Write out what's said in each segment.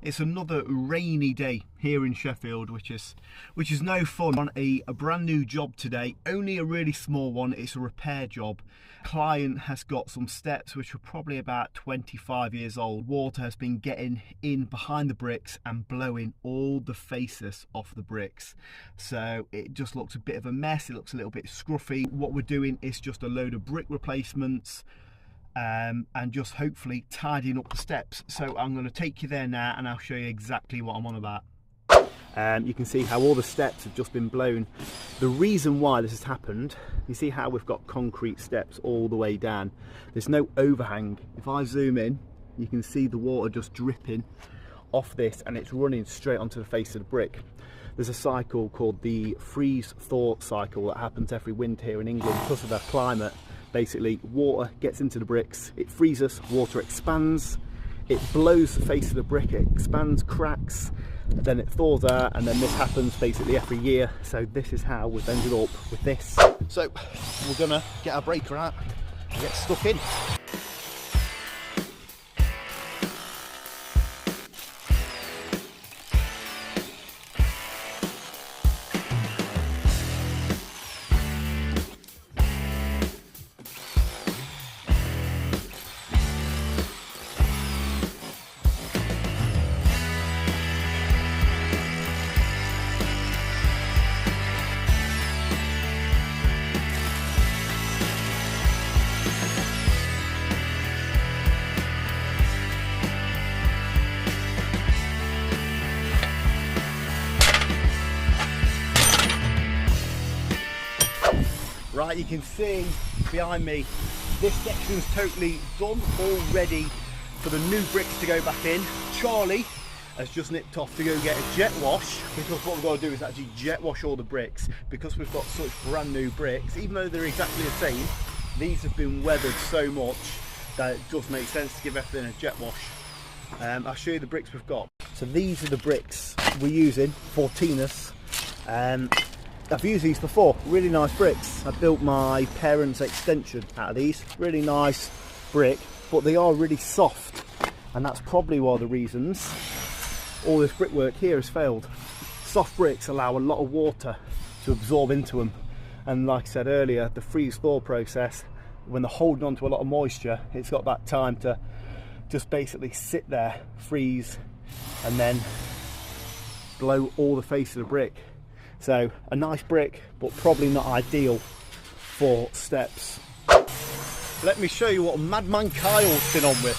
It's another rainy day here in Sheffield, which is no fun. On a brand new job today, only a really small one. It's a repair job. Client has got some steps which are probably about 25 years old. Water has been getting in behind the bricks and blowing all the faces off the bricks. So it just looks a bit of a mess. It looks a little bit scruffy. What we're doing is just a load of brick replacements. And just hopefully tidying up the steps. So I'm going to take you there now and I'll show you exactly what I'm on about. You can see how all the steps have just been blown. The reason why this has happened, you see how we've got concrete steps all the way down. There's no overhang. If I zoom in, you can see the water just dripping off this and it's running straight onto the face of the brick. There's a cycle called the freeze-thaw cycle that happens every winter here in England because of the climate. Basically, water gets into the bricks, it freezes, water expands, it blows the face of the brick, it expands, cracks, then it thaws out, and then this happens basically every year. So this is how we've ended up with this. So we're gonna get our breaker out and get stuck in. Right, you can see behind me, this section's totally done, all ready for the new bricks to go back in. Charlie has just nipped off to go get a jet wash, because what we've got to do is actually jet wash all the bricks, because we've got such brand new bricks. Even though they're exactly the same, these have been weathered so much that it just makes sense to give everything a jet wash. I'll show you the bricks we've got. So these are the bricks we're using, 14ers. I've used these before, really nice bricks. I built my parents' extension out of these. Really nice brick, but they are really soft. And that's probably one of the reasons all this brickwork here has failed. Soft bricks allow a lot of water to absorb into them. And like I said earlier, the freeze-thaw process, when they're holding on to a lot of moisture, it's got that time to just basically sit there, freeze, and then blow all the face of the brick. So a nice brick, but probably not ideal for steps. Let me show you what Madman Kyle's been on with.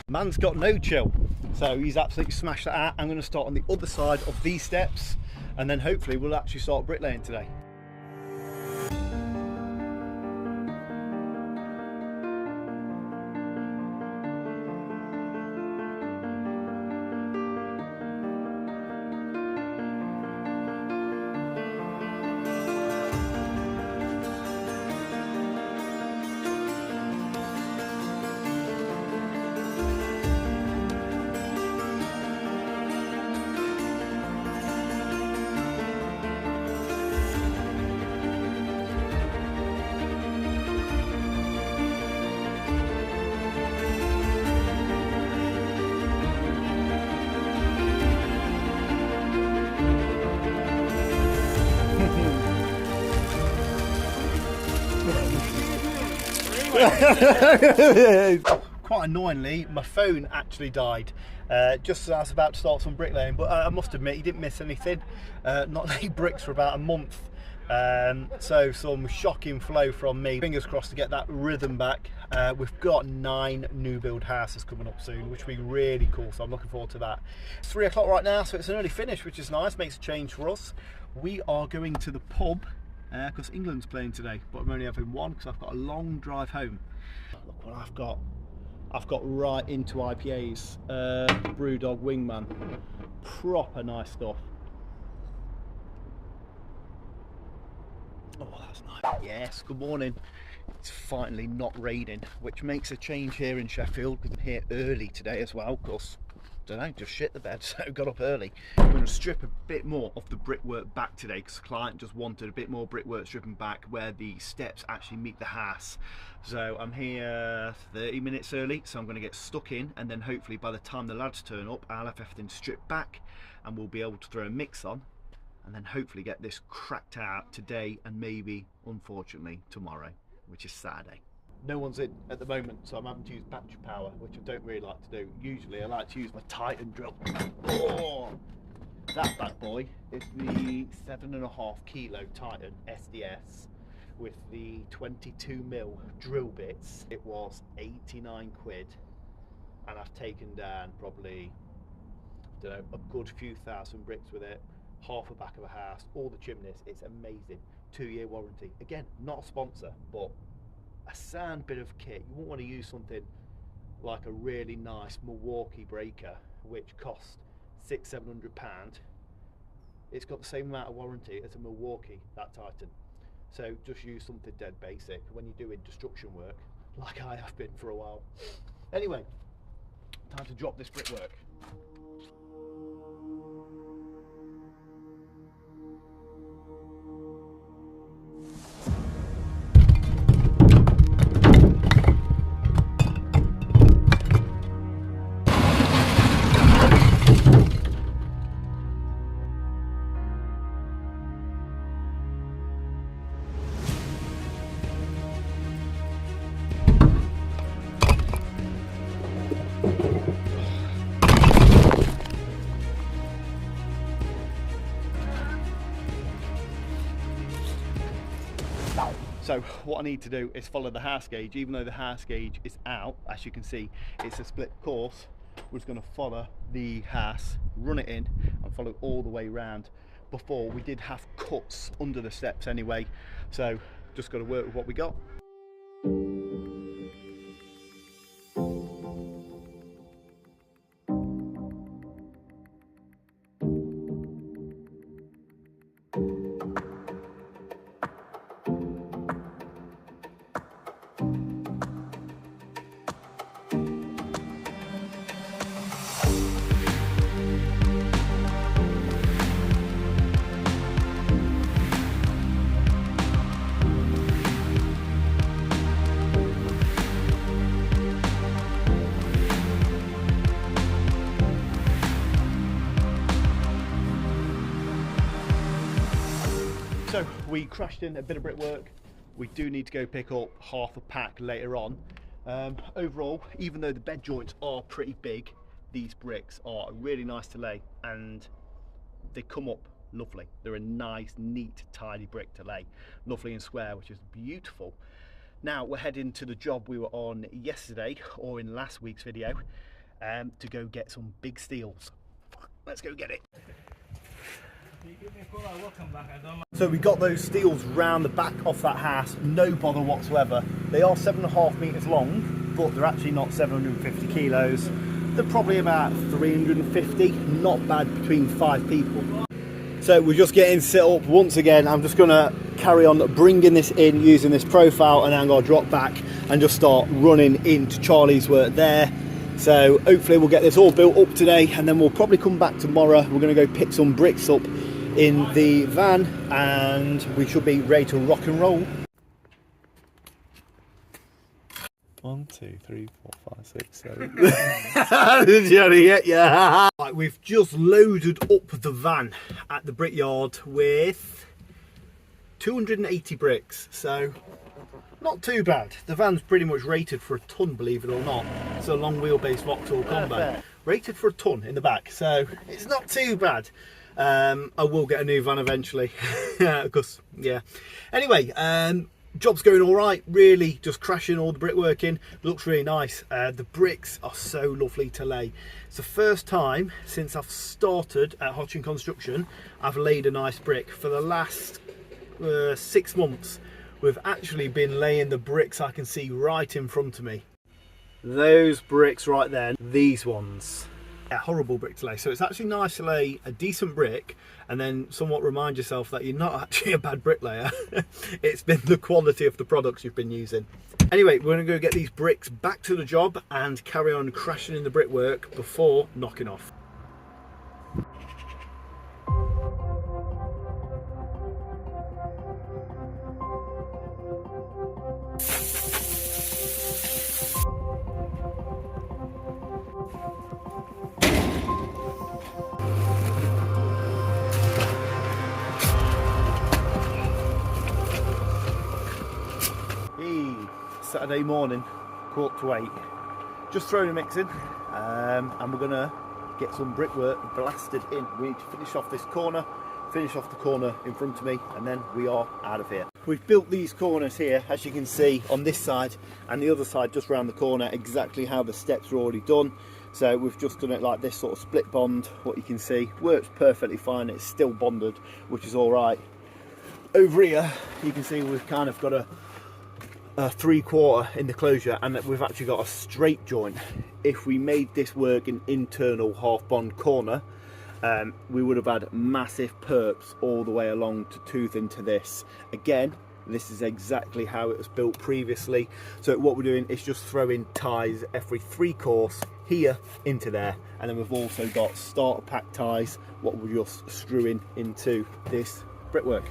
Man's got no chill, so he's absolutely smashed that out. I'm going to start on the other side of these steps, and then hopefully we'll actually start bricklaying today. Quite annoyingly, my phone actually died just as I was about to start some bricklaying, but I must admit he didn't miss anything. Not laid bricks for about a month, so some shocking flow from me. Fingers crossed to get that rhythm back. We've got 9 new build houses coming up soon, which will be really cool, so I'm looking forward to that. It's 3 o'clock right now, so it's an early finish, which is nice, makes a change for us. We are going to the pub because England's playing today, but I'm only having one because I've got a long drive home. Look what I've got. I've got right into IPAs. Brewdog Wingman. Proper nice stuff. Oh, that's nice. Yes, good morning. It's finally not raining, which makes a change here in Sheffield because I'm here early today as well, because don't know, just shit the bed, so got up early. I'm going to strip a bit more of the brickwork back today because the client just wanted a bit more brickwork stripping back where the steps actually meet the house. So I'm here 30 minutes early, so I'm going to get stuck in, and then hopefully by the time the lads turn up, I'll have everything stripped back and we'll be able to throw a mix on and then hopefully get this cracked out today and maybe, unfortunately, tomorrow, which is Saturday. No one's in at the moment, so I'm having to use battery power, which I don't really like to do. Usually I like to use my Titan drill. Oh, that bad boy is the 7.5 kilo Titan SDS with the 22mm drill bits. It was 89 quid, and I've taken down probably, I don't know, a good few thousand bricks with it, half the back of a house, all the chimneys. It's amazing. 2-year warranty. Again, not a sponsor, but a sound bit of kit. You won't want to use something like a really nice Milwaukee breaker, which costs £600–700. It's got the same amount of warranty as a Milwaukee, that Titan. So just use something dead basic when you're doing destruction work, like I have been for a while. Anyway, time to drop this brickwork. So what I need to do is follow the house gauge. Even though the house gauge is out, as you can see, it's a split course. We're just going to follow the house, run it in and follow it all the way around. Before, we did have cuts under the steps anyway, so just got to work with what we got. So we crashed in a bit of brickwork. We do need to go pick up half a pack later on. Overall, even though the bed joints are pretty big, these bricks are really nice to lay and they come up lovely. They're a nice, neat, tidy brick to lay. Lovely and square, which is beautiful. Now we're heading to the job we were on yesterday, or in last week's video, to go get some big steels. Let's go get it. So we got those steels round the back of that house, no bother whatsoever. They are 7.5 meters long, but they're actually not 750 kilos. They're probably about 350, not bad between 5 people. So we're just getting set up once again. I'm just gonna carry on bringing this in using this profile, and then I'm gonna drop back and just start running into Charlie's work there. So hopefully we'll get this all built up today, and then we'll probably come back tomorrow. We're going to go pick some bricks up in the van and we should be ready to rock and roll. 1, 2, 3, 4, 5, 6, 7. Did you get ya? Right, we've just loaded up the van at the brickyard with 280 bricks, so not too bad. The van's pretty much rated for a ton, believe it or not. It's a long wheelbase Vauxhall combo, rated for a ton in the back, so it's not too bad. I will get a new van eventually, because yeah. Anyway, job's going all right. Really, just crashing all the brickwork in. Looks really nice. The bricks are so lovely to lay. It's the first time since I've started at Hodgson Construction I've laid a nice brick. For the last 6 months, we've actually been laying the bricks I can see right in front of me. Those bricks right there, these ones, Yeah, horrible brick to lay. So it's actually nice to lay a decent brick and then somewhat remind yourself that you're not actually a bad bricklayer. It's been the quality of the products you've been using. Anyway, we're going to go get these bricks back to the job and carry on crashing in the brickwork before knocking off. Saturday morning, 7:45. Just throwing a mix in, and we're gonna get some brickwork blasted in. We need to finish off this corner, finish off the corner in front of me, and then we are out of here. We've built these corners here, as you can see, on this side and the other side just round the corner, exactly how the steps are already done. So we've just done it like this, sort of split bond. What you can see works perfectly fine. It's still bonded, which is all right. Over here, you can see we've kind of got a 3/4 in the closure, and that we've actually got a straight joint. If we made this work an internal half bond corner, we would have had massive perps all the way along to tooth into this. Again, this is exactly how it was built previously. So what we're doing is just throwing ties every 3 course here into there, and then we've also got starter pack ties, what we're just screwing into this brickwork.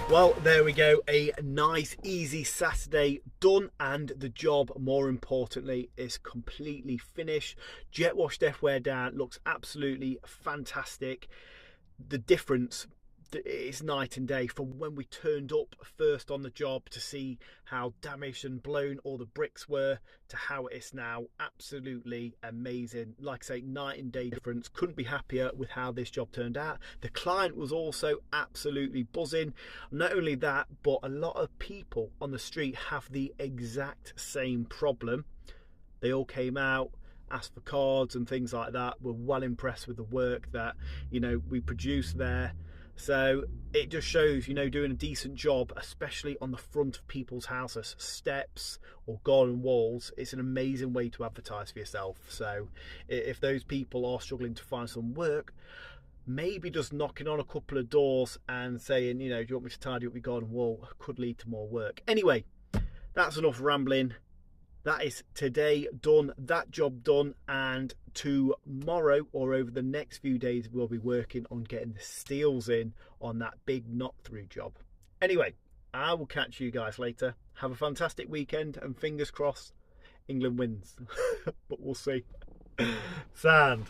Well, there we go, a nice easy Saturday done, and the job, more importantly, is completely finished. Jet wash def wear down, looks absolutely fantastic. The difference is night and day from when we turned up first on the job to see how damaged and blown all the bricks were to how it is now. Absolutely amazing. Like I say, night and day difference. Couldn't be happier with how this job turned out. The client was also absolutely buzzing. Not only that, but a lot of people on the street have the exact same problem. They all came out, asked for cards and things like that, were well impressed with the work that, you know, we produced there. So it just shows, you know, doing a decent job, especially on the front of people's houses, steps or garden walls, it's an amazing way to advertise for yourself. So if those people are struggling to find some work, maybe just knocking on a couple of doors and saying, you know, do you want me to tidy up your garden wall, could lead to more work. Anyway, that's enough rambling. That is today done, that job done, and tomorrow or over the next few days we'll be working on getting the steels in on that big knock-through job. Anyway, I will catch you guys later. Have a fantastic weekend, and fingers crossed England wins. But we'll see. Sand.